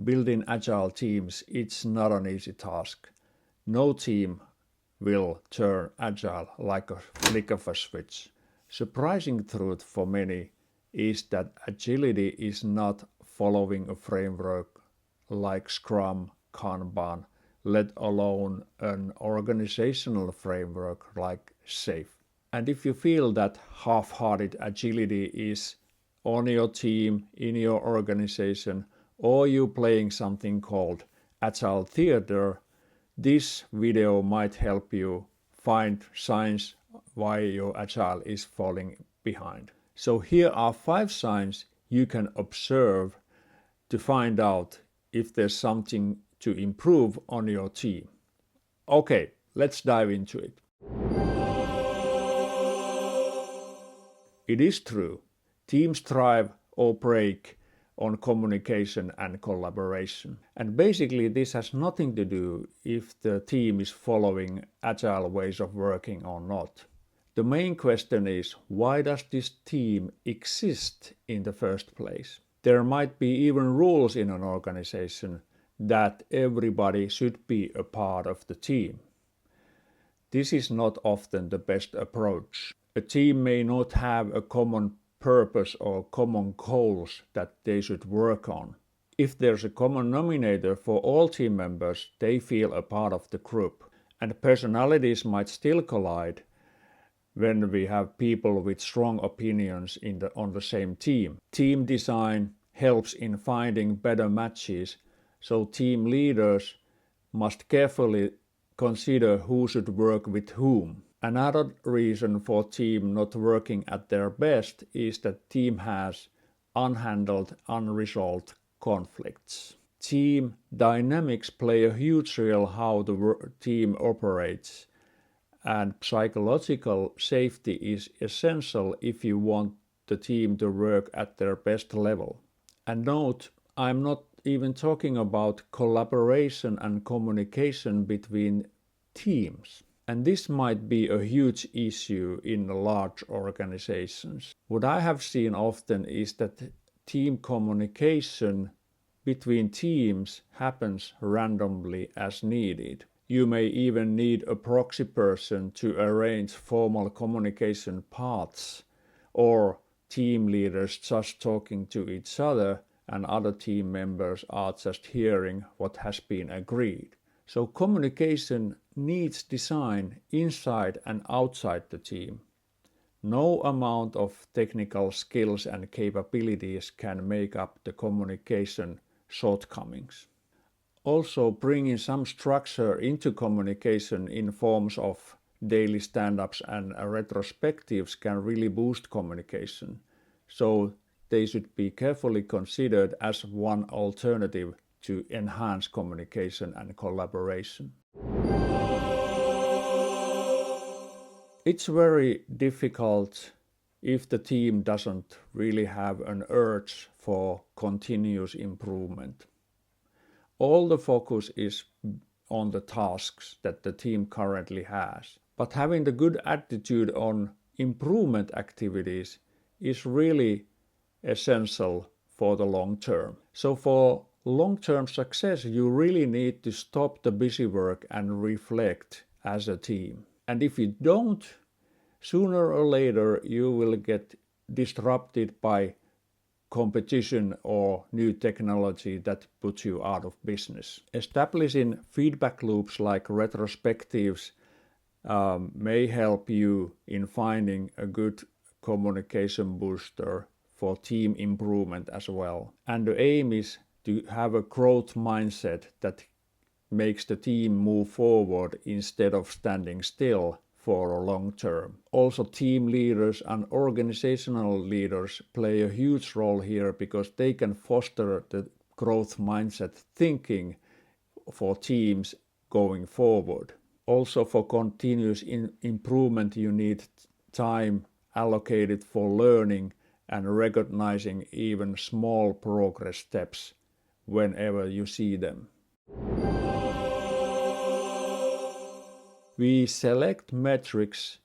building agile teams, it's not an easy task. No team will turn agile like a flick of a switch. Surprising truth for many is that agility is not following a framework like Scrum, Kanban, let alone an organizational framework like SAFe. And if you feel that half-hearted agility is on your team, in your organization, or you playing something called Agile Theater, this video might help you find signs why your Agile is falling behind. So here are 5 signs you can observe to find out if there's something to improve on your team. Okay, let's dive into it. It is true, teams thrive or break on communication and collaboration. And basically this has nothing to do if the team is following agile ways of working or not. The main question is, why does this team exist in the first place? There might be even rules in an organization that everybody should be a part of the team. This is not often the best approach. A team may not have a common purpose or common goals that they should work on. If there's a common denominator for all team members, they feel a part of the group. And personalities might still collide when we have people with strong opinions on the same team. Team design helps in finding better matches, so team leaders must carefully consider who should work with whom. Another reason for team not working at their best is that team has unhandled, unresolved conflicts. Team dynamics play a huge role how the team operates, and psychological safety is essential if you want the team to work at their best level. And note, I'm not even talking about collaboration and communication between teams. And this might be a huge issue in large organizations. What I have seen often is that team communication between teams happens randomly as needed. You may even need a proxy person to arrange formal communication paths, or team leaders just talking to each other and other team members are just hearing what has been agreed. So communication needs design inside and outside the team. No amount of technical skills and capabilities can make up the communication shortcomings. Also, bringing some structure into communication in forms of daily stand-ups and retrospectives can really boost communication. So they should be carefully considered as one alternative to enhance communication and collaboration. It's very difficult if the team doesn't really have an urge for continuous improvement. All the focus is on the tasks that the team currently has. But having the good attitude on improvement activities is really essential for the long term. So for long-term success, you really need to stop the busy work and reflect as a team. And if you don't, sooner or later you will get disrupted by competition or new technology that puts you out of business. Establishing feedback loops like retrospectives may help you in finding a good communication booster for team improvement as well. And the aim is to have a growth mindset that makes the team move forward instead of standing still for a long term. Also, team leaders and organizational leaders play a huge role here because they can foster the growth mindset thinking for teams going forward. Also, for continuous improvement, you need time allocated for learning and recognizing even small progress steps whenever you see them. We select metrics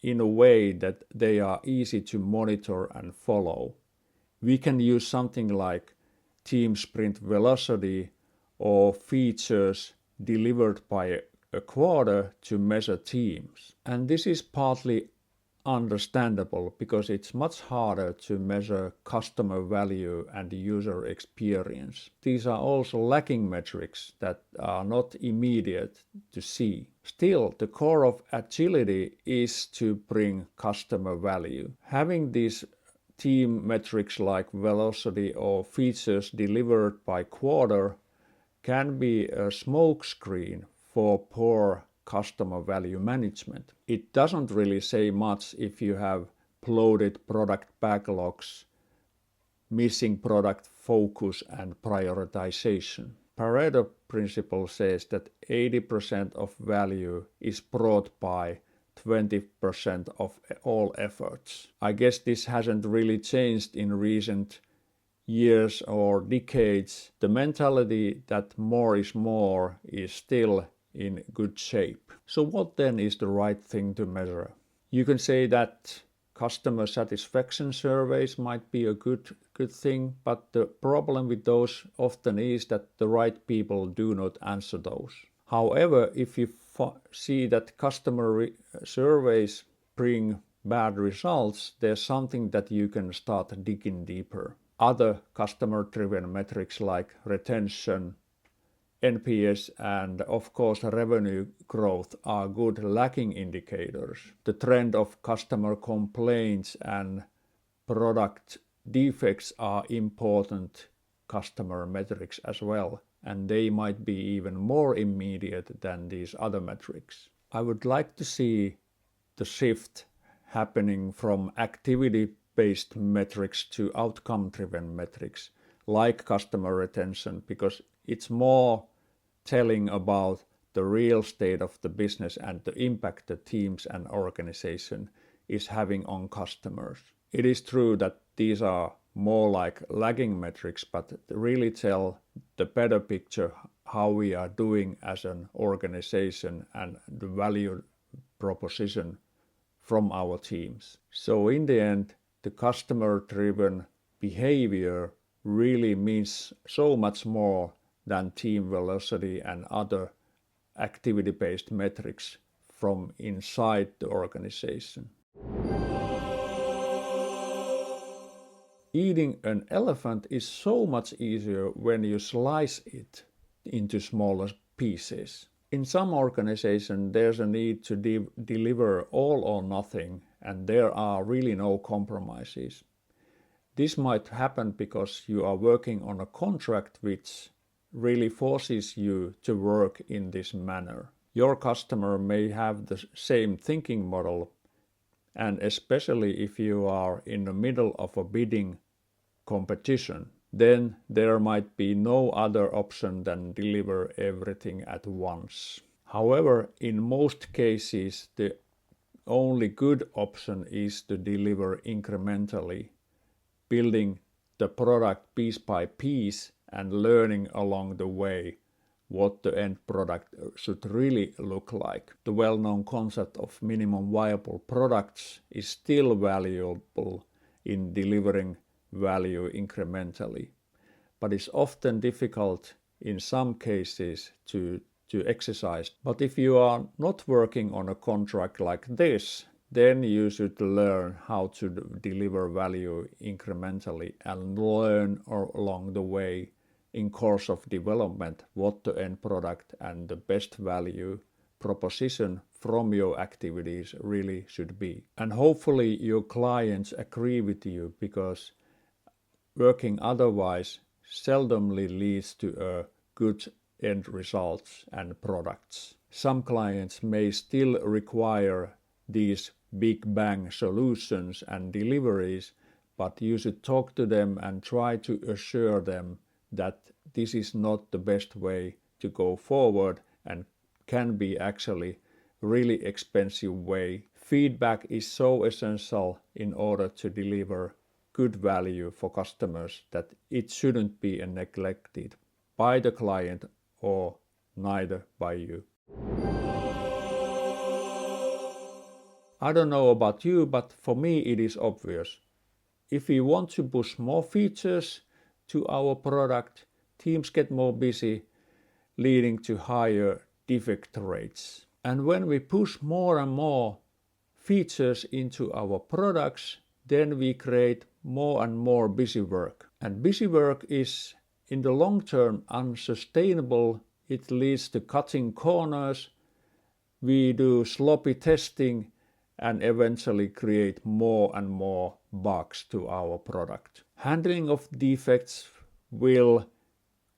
in a way that they are easy to monitor and follow. We can use something like team sprint velocity or features delivered by a quarter to measure teams. And this is partly understandable because it's much harder to measure customer value and user experience. These are also lagging metrics that are not immediate to see. Still, the core of agility is to bring customer value. Having these team metrics like velocity or features delivered by quarter can be a smokescreen for poor customer value management. It doesn't really say much if you have bloated product backlogs, missing product focus and prioritization. Pareto principle says that 80% of value is brought by 20% of all efforts. I guess this hasn't really changed in recent years or decades. The mentality that more is more is still in good shape. So what then is the right thing to measure? You can say that customer satisfaction surveys might be a good thing, but the problem with those often is that the right people do not answer those. However, if you see that customer surveys bring bad results, there's something that you can start digging deeper. Other customer-driven metrics like retention, NPS and of course revenue growth are good lagging indicators. The trend of customer complaints and product defects are important customer metrics as well, and they might be even more immediate than these other metrics. I would like to see the shift happening from activity-based metrics to outcome-driven metrics like customer retention, because it's more telling about the real state of the business and the impact the teams and organization is having on customers. It is true that these are more like lagging metrics, but really tell the better picture how we are doing as an organization and the value proposition from our teams. So in the end, the customer-driven behavior really means so much more than team velocity and other activity-based metrics from inside the organization. Eating an elephant is so much easier when you slice it into smaller pieces. In some organizations, there's a need to deliver all or nothing, and there are really no compromises. This might happen because you are working on a contract which really forces you to work in this manner. Your customer may have the same thinking model, and especially if you are in the middle of a bidding competition, then there might be no other option than deliver everything at once. However, in most cases, the only good option is to deliver incrementally, building the product piece by piece and learning along the way what the end product should really look like. The well-known concept of minimum viable products is still valuable in delivering value incrementally, but it's often difficult in some cases to exercise. But if you are not working on a contract like this, then you should learn how to deliver value incrementally and learn along the way in course of development what the end product and the best value proposition from your activities really should be. And hopefully your clients agree with you, because working otherwise seldomly leads to a good end results and products. Some clients may still require these big bang solutions and deliveries, but you should talk to them and try to assure them that this is not the best way to go forward and can be actually really expensive way. Feedback is so essential in order to deliver good value for customers that it shouldn't be neglected by the client or neither by you. I don't know about you, but for me it is obvious. If you want to push more features, to our product, teams get more busy, leading to higher defect rates. And when we push more and more features into our products, then we create more and more busy work. And busy work is in the long term unsustainable. It leads to cutting corners. We do sloppy testing and eventually create more and more bugs to our product. Handling of defects will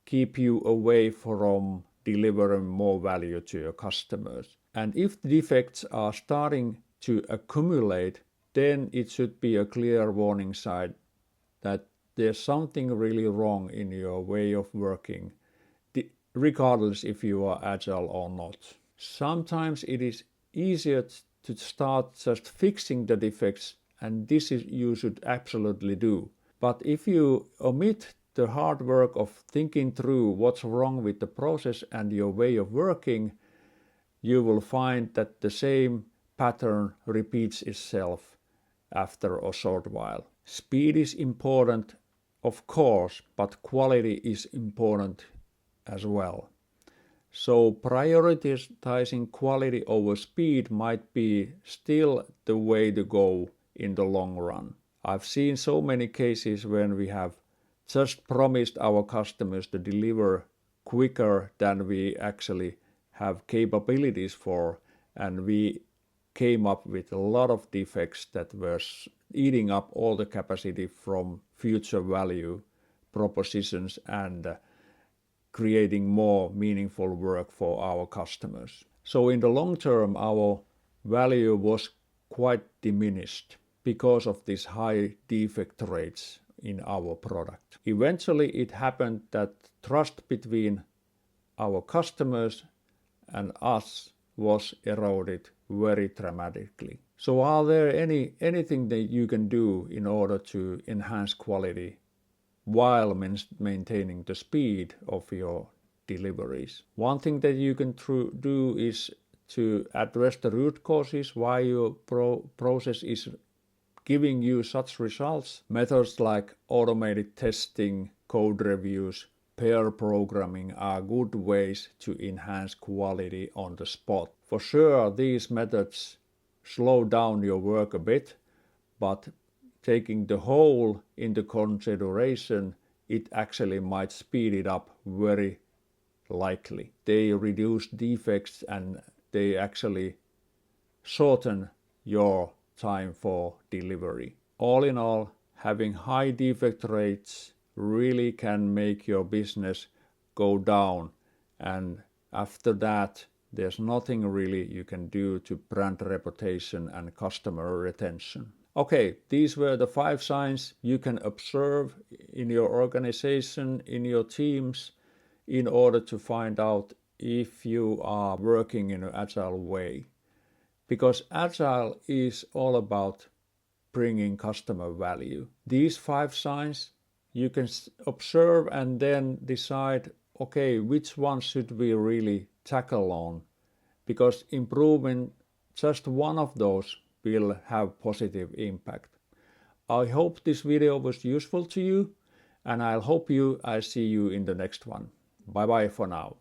keep you away from delivering more value to your customers. And if defects are starting to accumulate, then it should be a clear warning sign that there's something really wrong in your way of working, regardless if you are agile or not. Sometimes it is easier to start just fixing the defects, and this is you should absolutely do. But if you omit the hard work of thinking through what's wrong with the process and your way of working, you will find that the same pattern repeats itself after a short while. Speed is important, of course, but quality is important as well. So prioritizing quality over speed might be still the way to go in the long run. I've seen so many cases when we have just promised our customers to deliver quicker than we actually have capabilities for, and we came up with a lot of defects that were eating up all the capacity from future value propositions and creating more meaningful work for our customers. So in the long term, our value was quite diminished because of these high defect rates in our product. Eventually it happened that trust between our customers and us was eroded very dramatically. So are there anything that you can do in order to enhance quality while maintaining the speed of your deliveries? One thing that you can do is to address the root causes why your process is giving you such results. Methods like automated testing, code reviews, pair programming are good ways to enhance quality on the spot. For sure, these methods slow down your work a bit, but taking the whole into consideration, it actually might speed it up very likely. They reduce defects and they actually shorten your time for delivery. All in all, having high defect rates really can make your business go down, and after that there's nothing really you can do to brand reputation and customer retention. Okay, these were the 5 signs you can observe in your organization, in your teams, in order to find out if you are working in an agile way. Because agile is all about bringing customer value. These 5 signs you can observe and then decide, okay, which one should we really tackle on? Because improving just one of those will have positive impact. I hope this video was useful to you, and I see you in the next one. Bye bye for now.